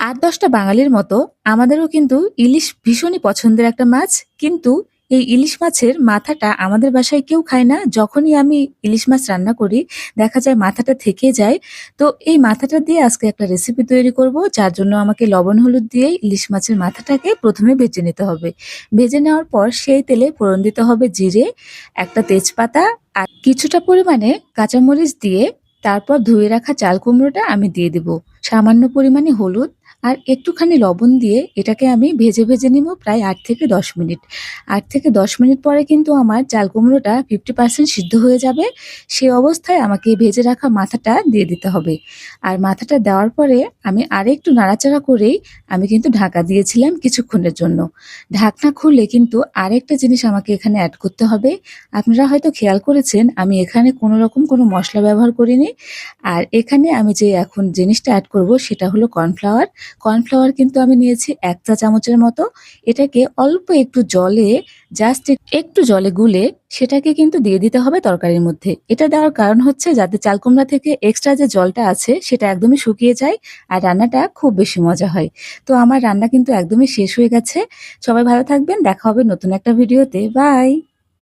৮-১০টা বাঙালির মতো আমাদেরও কিন্তু ইলিশ ভীষণই পছন্দের একটা মাছ। কিন্তু এই ইলিশ মাছের মাথাটা আমাদের বাসায় কেউ খায় না। যখনই আমি ইলিশ মাছ রান্না করি, দেখা যায় মাথাটা থেকে যায়। তো এই মাথাটা দিয়ে আজকে একটা রেসিপি তৈরি করব, যার জন্য আমাকে লবণ হলুদ দিয়ে ইলিশ মাছের মাথাটাকে ১ম এ ভেজে নিতে হবে। ভেজে নেওয়ার পর সেই তেলে ফোড়ন দিতে হবে জিরে, একটা তেজপাতা আর কিছুটা পরিমাণে কাঁচামরিচ দিয়ে তারপর ধুয়ে রাখা চাল কুমড়োটা আমি দিয়ে দিব। সামান্য পরিমাণে হলুদ আর একটুখানি লবণ দিয়ে এটাকে আমি ভেজে নিব প্রায় ৮ থেকে ১০ মিনিট। ৮ থেকে ১০ মিনিট পরে কিন্তু আমার চাল কুমড়োটা 50% সিদ্ধ হয়ে যাবে। সে অবস্থায় আমাকে ভেজে রাখা মাথাটা দিয়ে দিতে হবে। আর মাথাটা দেওয়ার পরে আমি আরেকটু নাড়াচাড়া করেই আমি কিন্তু ঢাকা দিয়েছিলাম কিছুক্ষণের জন্য। ঢাকনা খুললে কিন্তু আরেকটা জিনিস আমাকে এখানে অ্যাড করতে হবে। আপনারা হয়তো খেয়াল করেছেন আমি এখানে কোনো রকম কোনো মসলা ব্যবহার করিনি। আর এখানে আমি যে এখন জিনিসটা অ্যাড করব সেটা হলো কর্নফ্লাওয়ার। কর্নফ্লাওয়ার কিন্তু আমি নিয়েছি ১ চা চামচের মতো। এটাকে অল্প একটু জলে জাস্ট একটু জলে গুলে সেটাকে কিন্তু দিয়ে দিতে হবে তরকারির মধ্যে। এটা দেওয়ার কারণ হচ্ছে যাতে চাল কুমড়া থেকে এক্সট্রা যে জলটা আছে সেটা একদমই শুকিয়ে যায় আর রান্নাটা খুব বেশি মজা হয়। তো আমার রান্না কিন্তু একদমই শেষ হয়ে গেছে। সবাই ভালো থাকবেন। দেখা হবে নতুন একটা ভিডিওতে। বাই।